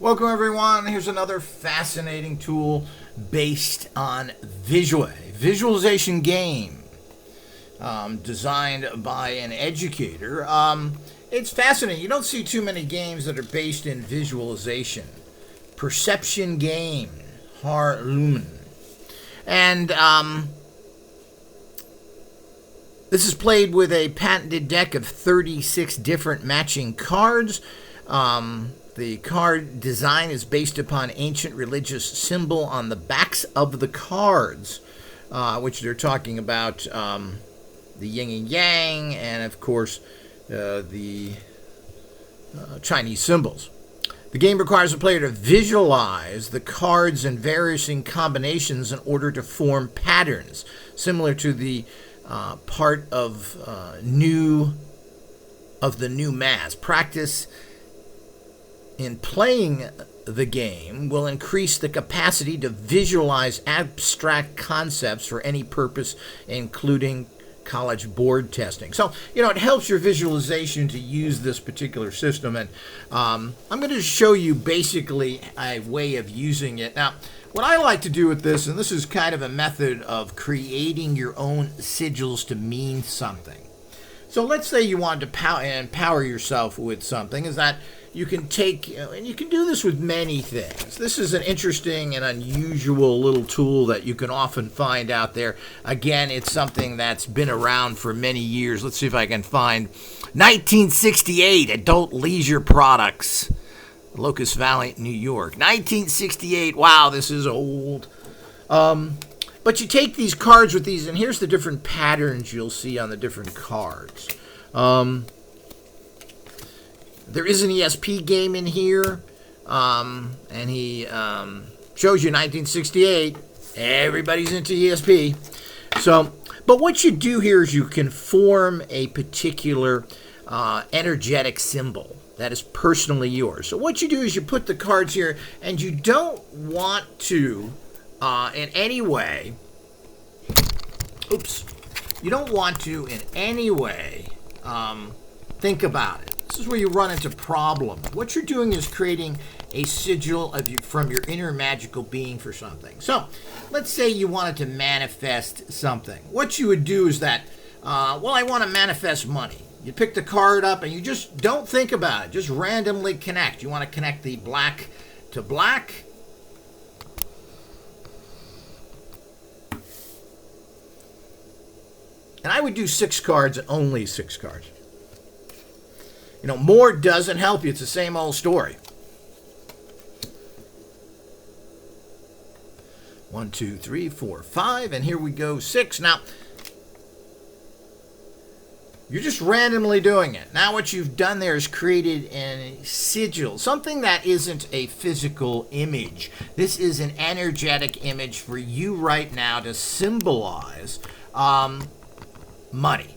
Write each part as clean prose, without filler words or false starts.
Welcome everyone. Here's another fascinating tool based on visualization game designed by an educator. It's fascinating. You don't see too many games that are based in visualization. Perception game, Harlumen. And this is played with a patented deck of 36 different matching cards. The card design is based upon ancient religious symbol on the backs of the cards, which they're talking about the yin and yang, and of course the Chinese symbols. The game requires the player to visualize the cards and various combinations in order to form patterns, similar to the part of the new mass. Practice in playing the game will increase the capacity to visualize abstract concepts for any purpose, including college board testing. So, it helps your visualization to use this particular system. And I'm going to show you basically a way of using it. Now, what I like to do with this, and this is kind of a method of creating your own sigils to mean something. So let's say you want to empower yourself with something, is that you can take, and you can do this with many things. This is an interesting and unusual little tool that you can often find out there. Again, it's something that's been around for many years. Let's see if I can find 1968 Adult Leisure Products, Locust Valley, New York. 1968. Wow, this is old. But you take these cards with these, and here's the different patterns you'll see on the different cards. There is an ESP game in here, and he shows you 1968. Everybody's into ESP. So, but what you do here is you can form a particular energetic symbol that is personally yours. So what you do is you put the cards here, and you don't want to, in any way, you don't want to in any way think about it. This is where you run into problems. What you're doing is creating a sigil from your inner magical being for something. So, let's say you wanted to manifest something. What you would do is that, I want to manifest money. You pick the card up and you just don't think about it. Just randomly connect. You want to connect the black to black. And I would do 6 cards, only 6 cards. More doesn't help you. It's the same old story. 1, 2, 3, 4, 5, and here we go, 6. Now, you're just randomly doing it. Now what you've done there is created a sigil, something that isn't a physical image. This is an energetic image for you right now to symbolize money.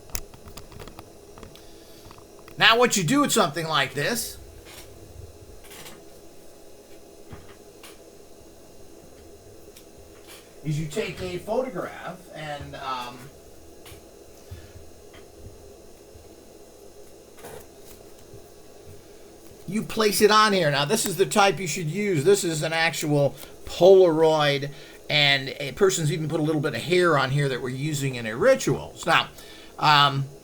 Now what you do with something like this is you take a photograph and you place it on here. Now this is the type you should use. This is an actual Polaroid, and a person's even put a little bit of hair on here that we're using in a rituals. Now,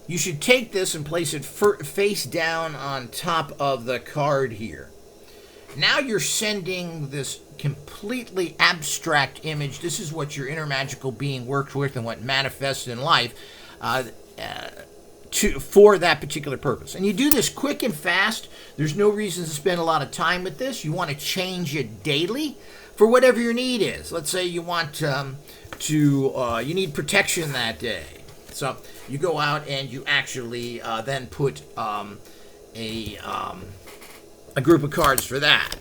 you should take this and place it face down on top of the card here. Now you're sending this completely abstract image. This is what your inner magical being works with and what manifests in life for that particular purpose. And you do this quick and fast. There's no reason to spend a lot of time with this. You want to change it daily for whatever your need is. Let's say you want you need protection that day. So you go out and you actually then put a group of cards for that.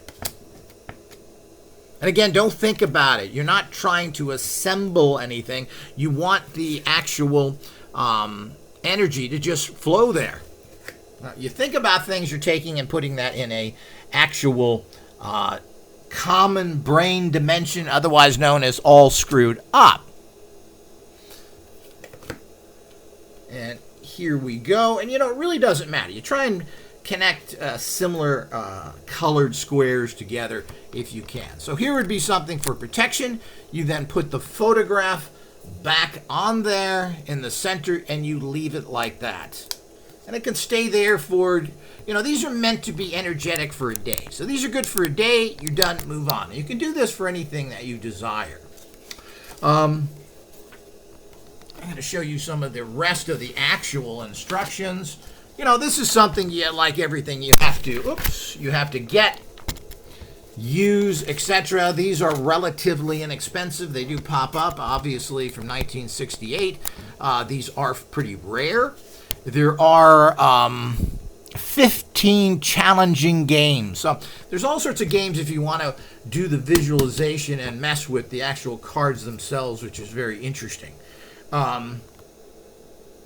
And again, don't think about it. You're not trying to assemble anything. You want the actual energy to just flow there. Now, you think about things you're taking and putting that in a actual common brain dimension, otherwise known as all screwed up. And here we go. And it really doesn't matter. You try and connect similar colored squares together if you can. So here would be something for protection. You then put the photograph back on there in the center and you leave it like that. And it can stay there for, these are meant to be energetic for a day. So these are good for a day, you're done, move on. You can do this for anything that you desire. I'm going to show you some of the rest of the actual instructions. This is something, like everything, you have to get, use, etc. These are relatively inexpensive. They do pop up, obviously, from 1968. These are pretty rare. There are 15 challenging games. So there's all sorts of games if you want to do the visualization and mess with the actual cards themselves, which is very interesting.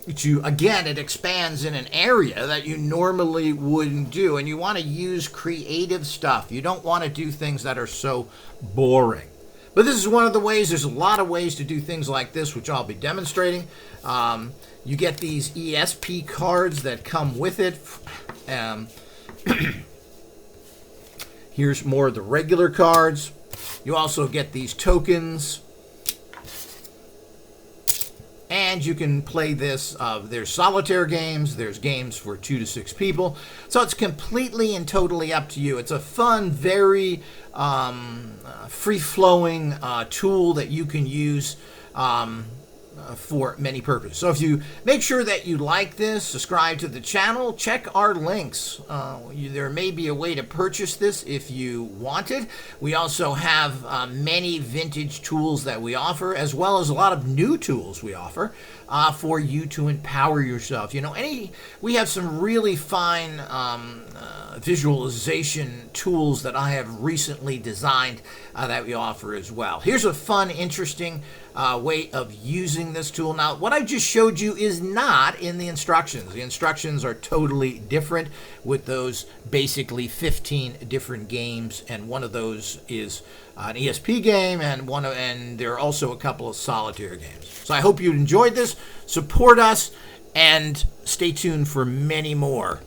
It expands in an area that you normally wouldn't do, and you want to use creative stuff. You don't want to do things that are so boring. But this is one of the ways. There's a lot of ways to do things like this, which I'll be demonstrating. You get these ESP cards that come with it. Here's more of the regular cards. You also get these tokens. And you can play this. There's solitaire games. There's games for 2 to 6 people. So it's completely and totally up to you. It's a fun, very free-flowing tool that you can use for many purposes. So if you make sure that you like this, subscribe to the channel, check our links. There may be a way to purchase this if you want it. We also have many vintage tools that we offer, as well as a lot of new tools we offer for you to empower yourself. We have some really fine visualization tools that I have recently designed that we offer as well. Here's a fun, interesting way of using this tool. Now, what I just showed you is not in the instructions. The instructions are totally different with those basically 15 different games, and one of those is an ESP game, and there are also a couple of solitaire games. So I hope you enjoyed this. Support us, and stay tuned for many more.